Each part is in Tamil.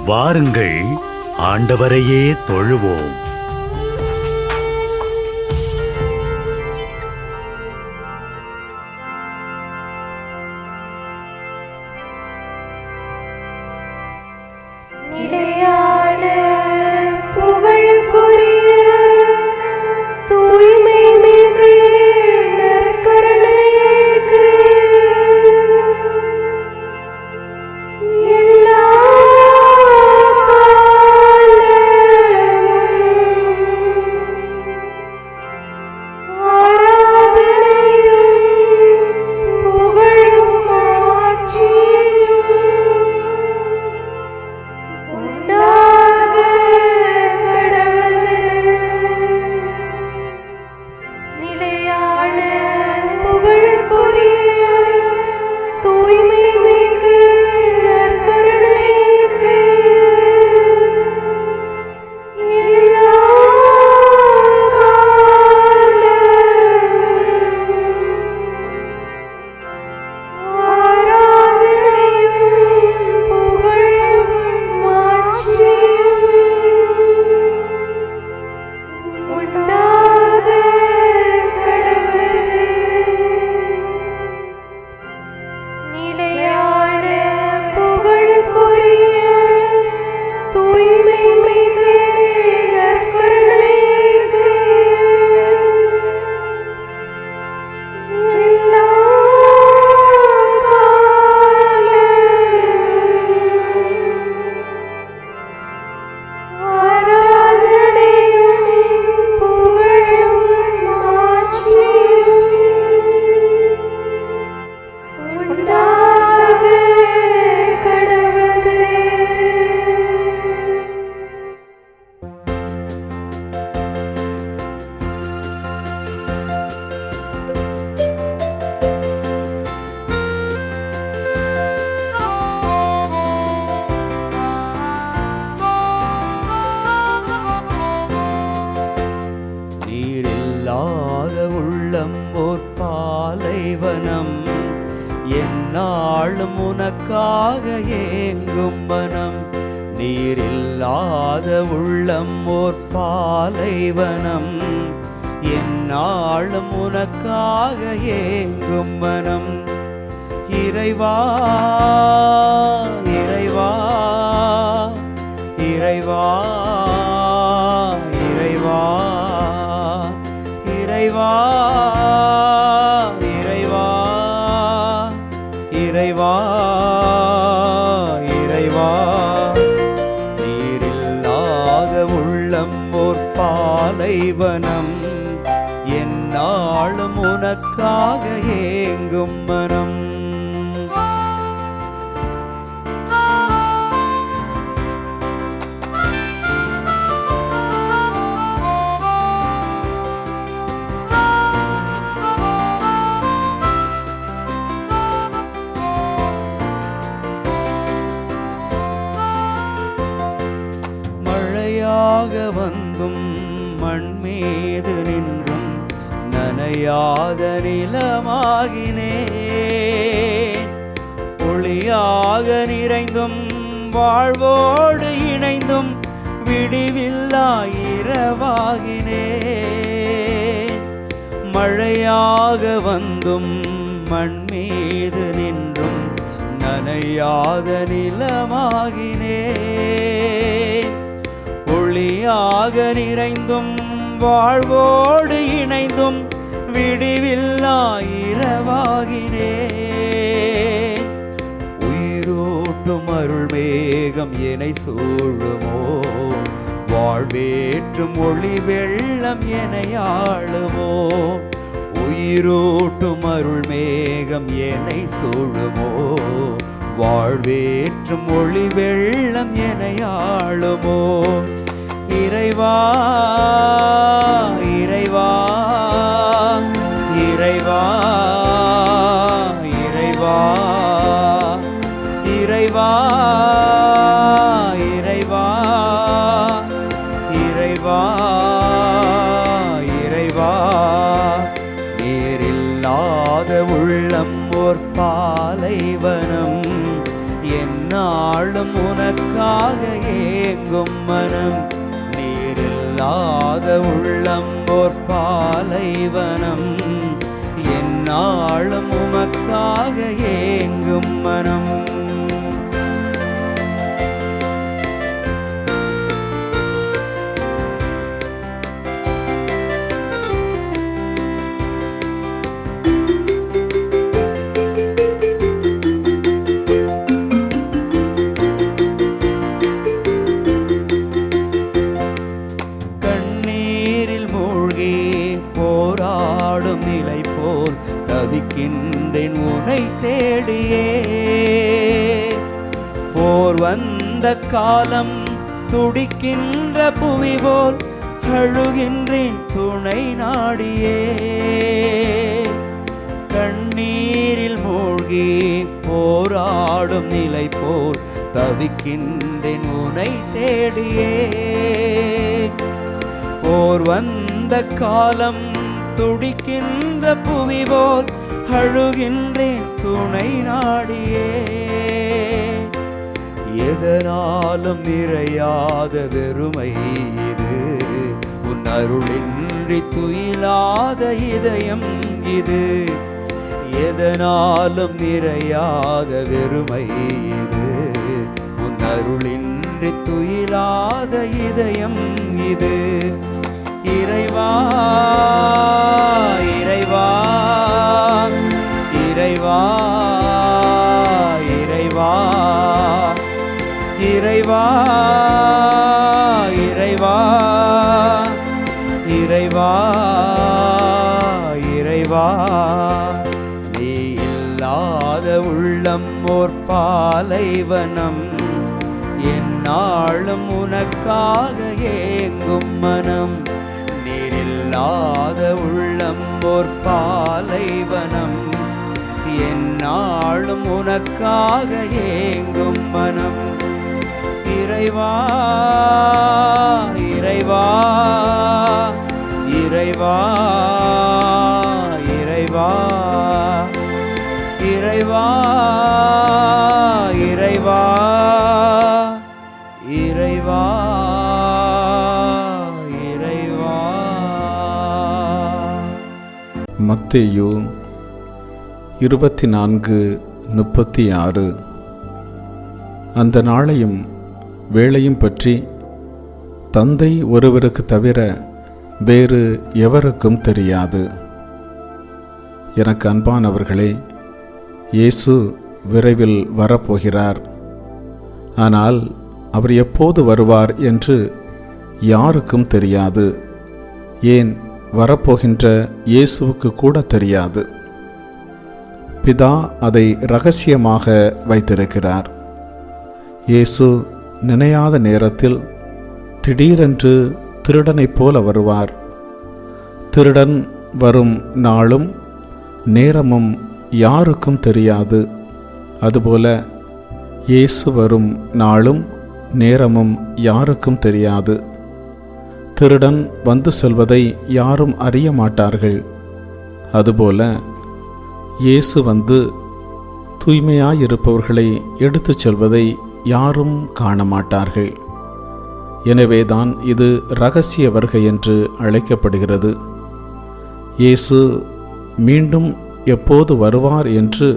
வாருங்கள், ஆண்டவரையே தொழுவோம். எந்நாளும் உனக்காக ஏங்கும் மனம், நீரில்லாத உள்ளம் ஓர் பாலைவனம். எந்நாளும் உனக்காக ஏங்கும் மனம். இறைவா இறைவா இறைவா இறைவா இறைவா இறைவா இறைவா இறைவா, நீரில்லாத உள்ளம் ஓர் பாலைவனம். எந்நாளும் உனக்காக ஏங்கும் மனம். வந்தும் மண் மீது நின்றும் நனையாத நிலமாகினேன். ஒளியாக நிறைந்தும் வாழ்வோடு இணைந்தும் விடிவில்லா இரவாகினேன். மழையாக வந்தும் மண் மீது நின்றும் நனையாத நிலமாகினேன். ஒளியாக நிறைந்தும் வாழ்வோடு இணைந்தும் விடிவில்லா இரவாகினேன். உயிரோட்டும் அருள் மேகம் என்னை சூழுமோ, வாழ்வேற்றும் ஒளி வெள்ளம் என்னை ஆளுமோ. உயிரோட்டும் அருள் மேகம் என்னை சூழுமோ, வாழ்வேற்றும் ஒளி வெள்ளம் என்னை ஆளுமோ. இறைவா இறைவா இறைவா இறைவா இறைவா இறைவா இறைவா இறைவா, நீரில்லாத உள்ளம் ஓர் பாலைவனம். என் எந்நாளும் உனக்காக ஏங்கும் மனம், நீரில்லாத உள்ளம் ஓர் பாலைவனம். எந்நாளும் உமக்காக ஏங்கும் மனம். தவிக்கின்றேன் உனை தேடியே, போர் வந்த காலம் துடிக்கின்ற புவி போல் அழுகின்றேன் துணை நாடியே. கண்ணீரில் மூழ்கி போராடும் நிலை போல் தவிக்கின்றேன் உனை தேடியே, போர் வந்த காலம் துடிக்கின்ற புவி போல் அழுகின்றேன் துணை நாடியே. எதனாலும் நிறையாத வெறுமை இது, உன் அருளின்றி துயிலாத இதயம் இது. எதனாலும் நிறையாத வெறுமை இது, உன் அருளின்றி துயிலாத இதயம் இது. இறைவா இறைவா இறைவா இறைவா இறைவா இறைவா இறைவா இறைவா, நீ இல்லாத உள்ளம் ஓர் பாலைவனம். எந்நாளும் உனக்காக ஏங்கும் மனம், நீரில்லாத உள்ளம் ஓர் பாலைவனம். எந்நாளும் உனக்காக ஏங்கும் மனம். இறைவா இறைவா இறைவா இறைவா இறைவா இறைவா இறைவா இறைவா. மத்தேயு 24:36. அந்த நாளையும் வேளையும் பற்றி தந்தை ஒருவருக்கு தவிர வேறு எவருக்கும் தெரியாது. எனக்கு அன்பானவர்களே, இயேசு விரைவில் வரப்போகிறார். ஆனால் அவர் எப்போது வருவார் என்று யாருக்கும் தெரியாது. ஏன், வரப்போகின்ற இயேசுவுக்கு கூட தெரியாது. பிதா அதை இரகசியமாக வைத்திருக்கிறார். இயேசு நினையாத நேரத்தில் திடீரென்று திருடனைப் போல வருவார். திருடன் வரும் நாளும் நேரமும் யாருக்கும் தெரியாது. அதுபோல இயேசு வரும் நாளும் நேரமும் யாருக்கும் தெரியாது. திருடன் வந்து செல்வதை யாரும் அறிய மாட்டார்கள். அதுபோல இயேசு வந்து தூய்மையாயிருப்பவர்களை எடுத்துச் செல்வதை யாரும் காண மாட்டார்கள். எனவேதான் இது இரகசிய வருகை என்று அழைக்கப்படுகிறது. இயேசு மீண்டும் எப்போது வருவார் என்று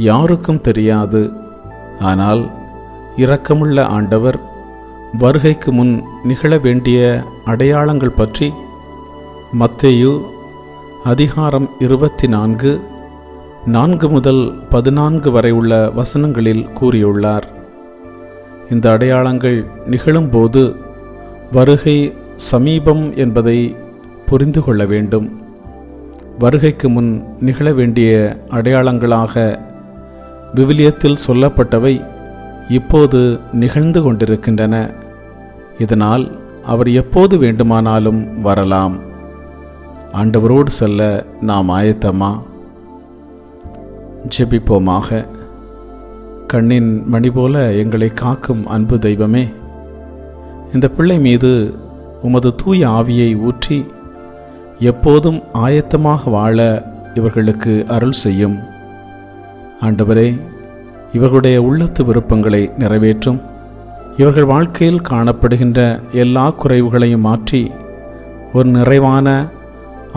யாருக்கும் தெரியாது. ஆனால் இரக்கமுள்ள ஆண்டவர் வருகைக்கு முன் நிகழ வேண்டிய அடையாளங்கள் பற்றி மத்தேயு அதிகாரம் 24, 4 முதல் 14 வரை உள்ள வசனங்களில் கூறியுள்ளார். இந்த அடையாளங்கள் நிகழும்போது வருகை சமீபம் என்பதை புரிந்து கொள்ள வேண்டும். வருகைக்கு முன் நிகழ வேண்டிய அடையாளங்களாக விவிலியத்தில் சொல்லப்பட்டவை இப்போது நிகழ்ந்து கொண்டிருக்கின்றன. இதனால் அவர் எப்போது வேண்டுமானாலும் வரலாம். ஆண்டவரோடு செல்ல நாம் ஆயத்தமா? ஜெபிப்போமாக. கண்ணின் மணி போல எங்களை காக்கும் அன்பு தெய்வமே, இந்த பிள்ளை மீது உமது தூய ஆவியை ஊற்றி எப்போதும் ஆயத்தமாக வாழ இவர்களுக்கு அருள் செய்யும். ஆண்டவரே, இவர்களுடைய உள்ளத்து விருப்பங்களை நிறைவேற்றும். இவர்கள் வாழ்க்கையில் காணப்படுகின்ற எல்லா குறைவுகளையும் மாற்றி ஒரு நிறைவான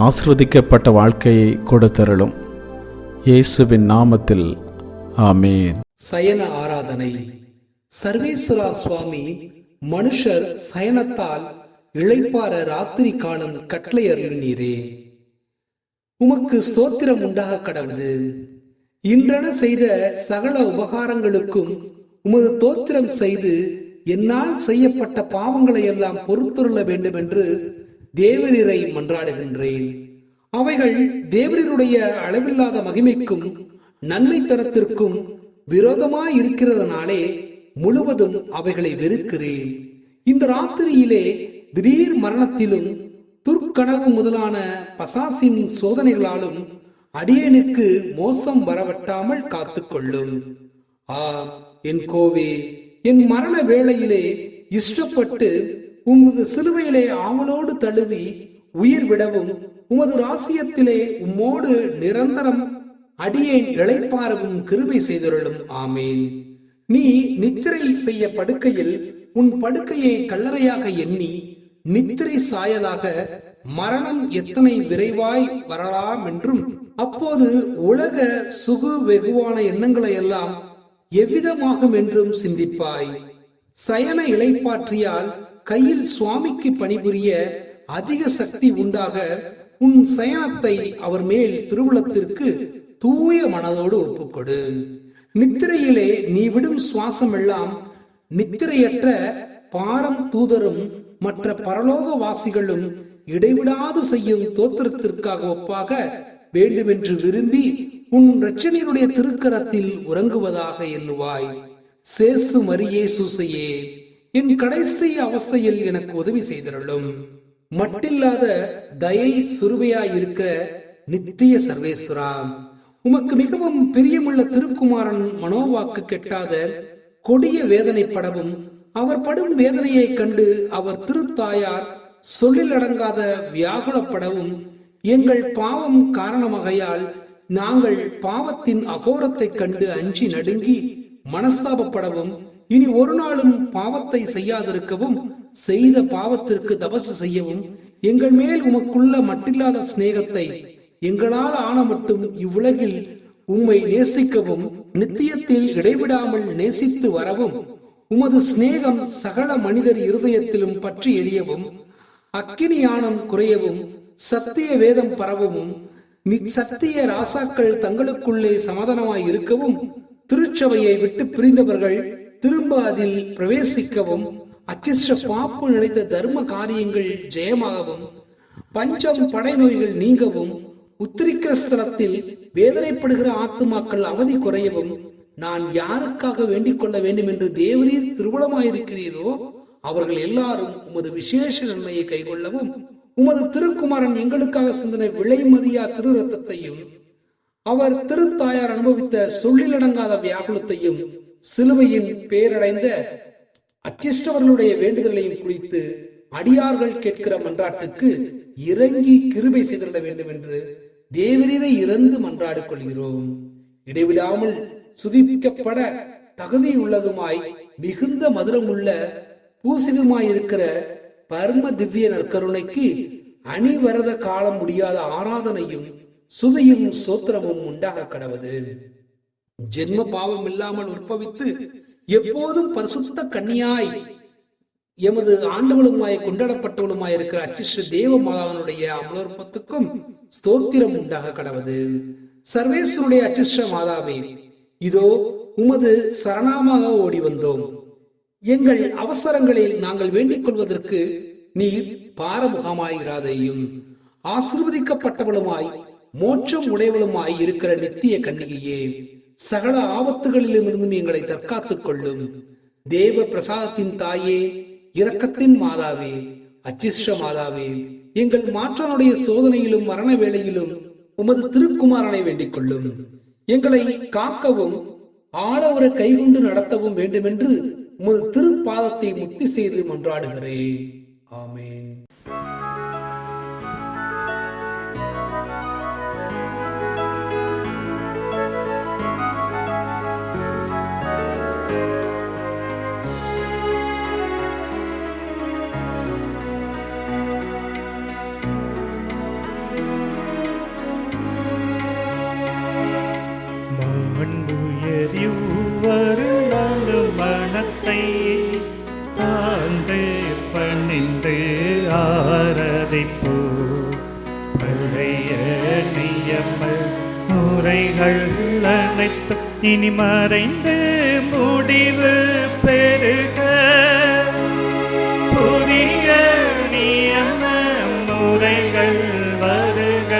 ஆசீர்வதிக்கப்பட்ட வாழ்க்கையை கொடுத்தருளும். இயேசுவின் நாமத்தில் ஆமேன். சயன ஆராதனை. சர்வேஸ்வரா சுவாமி மனுஷர் சயனத்தால் இளைப்பார ராத்திரி காணும் கட்டளை அருளினீரே. உமக்கு ஸ்தோத்திரம் உண்டாக கடவுது. இன்றென செய்த சகல உபகாரங்களுக்கும் உமது தோத்திரம் செய்து என்னால் செய்யப்பட்ட பாவங்களை எல்லாம் பொறுத்துள்ள வேண்டும் என்று தேவரீரை மன்றாடுகின்றேன். அவைகள் தேவரீருடைய அளவில்லாத மகிமைக்கும் நன்மை தரத்திற்கும் விரோதமாய் இருக்கிறதுனாலே முழுவதும் அவைகளை வெறுக்கிறேன். இந்த ராத்திரியிலே திடீர் மரணத்திலும் துர்க்கனவு முதலான பசாசின் சோதனைகளாலும் அடியேனுக்கு மோசம் வரவட்டாமல் காத்துக்கொள்ளும். என் கோவே, என் மரண வேளையிலே இஷ்டப்பட்டு உமது சிலுவையிலே ஆவலோடு தழுவி உயிர் விடவும் உமது ராசியத்திலே உம்மோடு நிரந்தரம் அடியேன் இளைப்பாறவும் கிருபை செய்தருளும். ஆமேன். நீ நித்திரை செய்ய படுக்கையில் உன் படுக்கையை கல்லறையாக எண்ணி நித்திரை சாயலாக மரணம் எத்தனை விரைவாய் வரலாம் என்றும் அப்போது உலக சுகு வெகுவான எண்ணங்களை எல்லாம் எவ்விதமாகும் என்றும் சிந்திப்பாய். சயன இளைப்பாற்றியால் கையில் சுவாமிக்கு பணிபுரிய அதிக சக்தி உண்டாக உன் சயனத்தை அவர் மேல் திருவுளத்திற்கு தூய மனதோடு ஒப்புக்கொடு. நித்திரையிலே நீ விடும் சுவாசம் எல்லாம் நித்திரையற்ற பாரம் தூதரும் மற்ற பரலோக வாசிகளும் இடைவிடாது செய்யும் தோத்திரத்திற்காக ஒப்பாக வேண்டுமென்று விரும்பி உன் இரட்சணியருடைய திருக்கரத்தில் உறங்குவதாக எண்ணுவாய். சேசு மரியே சூசையே, என் கடைசி அவஸ்தையில் எனக்கு உதவி செய்தருளும். மட்டில்லாத தயை சுருவையாயிருக்கிற நித்திய சர்வேஸ்வரா, உமக்கு மிகவும் பிரியமுள்ள திருக்குமாரன் மனோவாக்கு கெட்டாத கொடிய வேதனைப்படவும் அவர் படும் வேதனையை கண்டு அவர் திருத்தாயார் சொல்லிலடங்காத வியாகுலப்படவும் எங்கள் பாவம் காரணமாகையால் நாங்கள் பாவத்தின் அகோரத்தை கண்டு அஞ்சி நடுங்கி மனஸ்தாபப்படவும் இனி ஒரு நாளும் பாவத்தை செய்யாதிருக்கவும் செய்த பாவத்திற்கு தபசு செய்யவும் எங்கள் மேல் உமக்குள்ள மட்டில்லாத சிநேகத்தை எங்களால் ஆன மட்டும் இவ்வுலகில் உம்மை நேசிக்கவும் நித்தியத்தில் இடைவிடாமல் நேசித்து வரவும் உமது சிநேகம் சகல மனிதர் இருதயத்திலும் பற்றி எரியவும் அக்கினியானம் குறையவும் சத்திய வேதம் பரவவும் சத்திய ராசாக்கள் தங்களுக்குள்ளே சமாதானமாய் இருக்கவும் திருச்சபையை விட்டு பிரிந்தவர்கள் திரும்ப அதில் பிரவேசிக்கவும் அச்சிஷ்ட பாப்பு நினைத்த தர்ம காரியங்கள் ஜெயமாகவும் பஞ்சம் படை நோய்கள் நீங்கவும் உத்திரிக்கிற ஸ்தலத்தில் வேதனைப்படுகிற ஆத்துமாக்கள் அவதி குறையவும் நான் யாருக்காக வேண்டிக் கொள்ள வேண்டும் என்று தேவரீர் திருவுளமாயிருக்கிறீரோ அவர்கள் எல்லாரும் உமது விசேஷ நன்மையை கைகொள்ளவும் உமது திருக்குமாரன் எங்களுக்காக சிந்தனை விலைமதியா திரு ரத்தத்தையும் அவர் திருத்தாயார் அனுபவித்த சொல்லிலடங்காத வியாகுலத்தையும் சிலுவையின் பேரடைந்த அச்சிஷ்டவர்களுடைய வேண்டுதலையும் குறித்து அடியார்கள் கேட்கிற மன்றாட்டுக்கு இறங்கி கிருபை செய்திட வேண்டும் என்று தேவரீரை இறந்து மன்றாடிக் கொள்கிறோம். இடைவிடாமல் சுதிப்பிக்கப்பட தகுதியுள்ளதுமாய் மிகுந்த மதுரமுள்ள பூசிதுமாயிருக்கிற பரம திவ்ய நற்கருணைக்கு அணிவரத காலம் முடியாத ஆராதனையும் சுதியும் சோத்திரமும் உண்டாக கடவது. ஜென்ம பாவம் இல்லாமல் உற்பவித்து எப்போதும் பரிசுத்த கன்னியாய் எமது ஆண்டவளுமாய் கொண்டாடப்பட்டவளுமாய் இருக்கிற அச்சிஷ்ட தேவ மாதாவனுடைய அமலோற்பத்துக்கும் ஸ்தோத்திரம் உண்டாக கடவது. சர்வேஸ்வருடைய அச்சிஷ்ட மாதாவே, இதோ உமது சரணாமாக ஓடி வந்தோம். எங்கள் அவசரங்களில் நாங்கள் வேண்டிக் கொள்வதற்கு நீர் பாரமுகமாயிராதையும் ஆசீர்வதிக்கப்பட்டவளுமாய் மோட்சம் உடையவளுமாய் இருக்கிற நித்திய கன்னிகையே, சகல ஆபத்துகளிலுமிருந்தும் எங்களை தற்காத்துக் கொள்ளும். தேவ பிரசாதத்தின் தாயே, இரக்கத்தின் மாதாவே, அச்சிஷ்ட மாதாவே, எங்கள் மாற்றனுடைய சோதனையிலும் மரண வேளையிலும் உமது திருக்குமாரனை வேண்டிக் கொள்ளும். எங்களை காக்கவும் ஆளவரை கைகொண்டு நடத்தவும் வேண்டுமென்று உமது திருப்பாதத்தை முக்தி செய்து மன்றாடுகிறேன். ஆமென். உள்ளத்தை தாழ்ந்து பணிந்து ஆராதிப்போ. பழைய நியம முறைகள் அனைத்து இனி மறைந்து முடிவு பெருக. புதிய நியம முறைகள் வருக.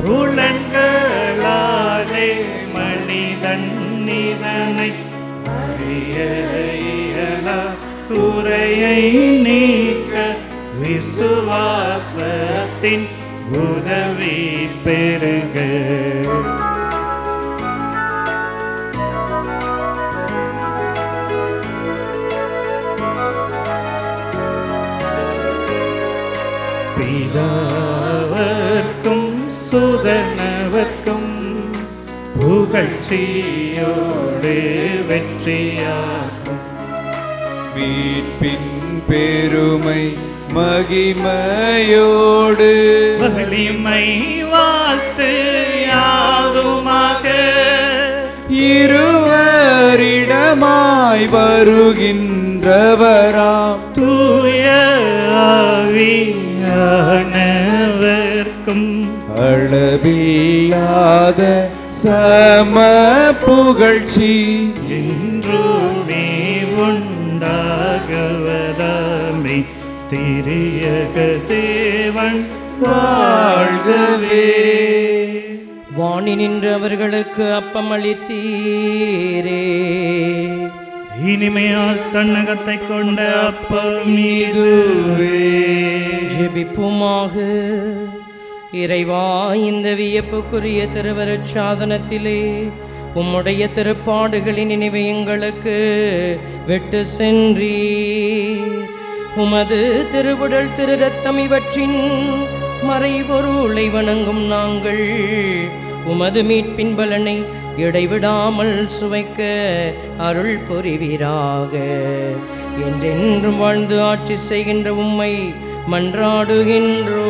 புலன்களாலே மனிதன் இதனை அறிய இயலா. குறையை நீக்க விசுவாசத்தின் உதவி பெருக. பிதாவர்க்கும் சுதனவர்க்கும் புகழ்ச்சியோடு வெற்றியாகும். மீட்பின் பெருமை மகிமையோடு வலிமை வாழ்த்து யாதுமாக. இருவரிடமாய் வருகின்றவராம் தூய ஆவியானவர்க்கும் அளவில்லாத சம புகழ்ச்சி என்றுமே உண்டாகவதாமே. திரியக தேவன் வாழ்கவே. வாணி நின்று அவர்களுக்கு அப்பம் அளித்தீரே. இனிமையால் தன்னகத்தை கொண்ட அப்பம் இதுவே. ஜெபிப்புமாக. இறைவா, இந்த வியப்புக்குரிய திருவருட் சாதனத்திலே உம்முடைய திருப்பாடுகளின் நினைவை எங்களுக்கு விட்டு சென்றீர். உமது திருவுடல் திரு ரத்தம் இவற்றின் மறைபொருளை வணங்கும் நாங்கள் உமது மீட்பின் பலனை இடைவிடாமல் சுவைக்க அருள் புரிவீராக. என்றென்றும் வாழ்ந்து ஆட்சி செய்கின்ற உம்மை மன்றாடுகின்றோம்.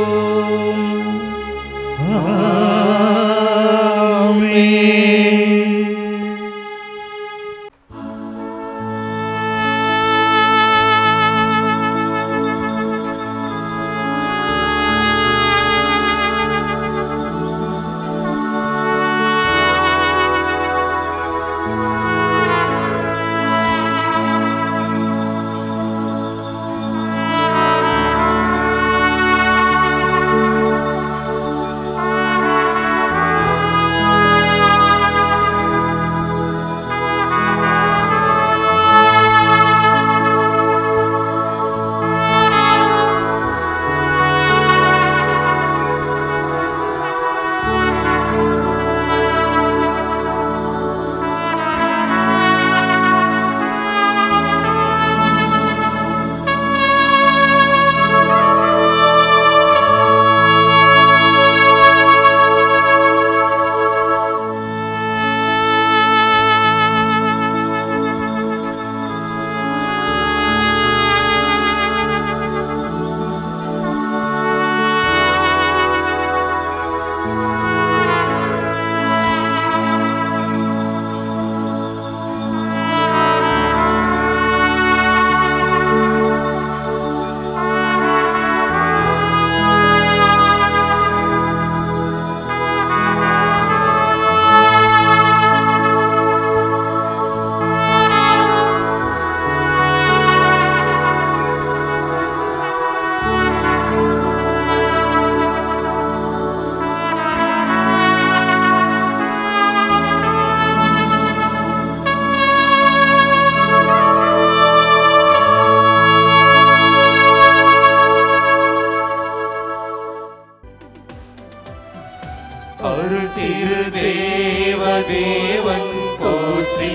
அருள் திரு தேவதேவன் போற்றி,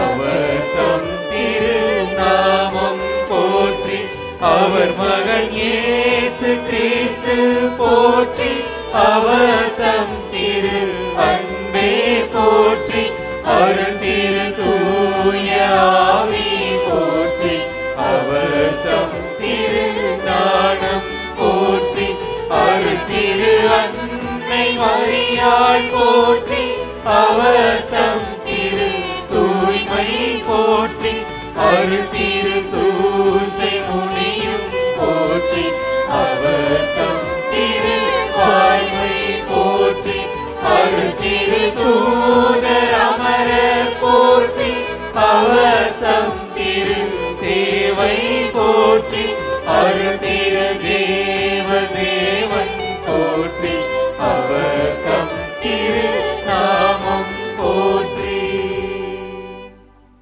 அவர் தம் திரு நாமம் போற்றி, அவர் மகன் இயேசு கிறிஸ்து போற்றி, அவர் தம் திரு அன்பே போற்றி, அருள் திரு தூய ஆவி போற்றி, அவர் தம் திரு ஞானம் போற்றி, அருள் திரு அன்னை மரியாள் போற்றி, அவர் தம் திரு தூய்மை போற்றி, அருள் திரு சூசை முனியும் போற்றி அவர் தம் திரு வாய்மை போற்றி அருள் திரு தூதர் அமரர் போற்றி அவர் தம்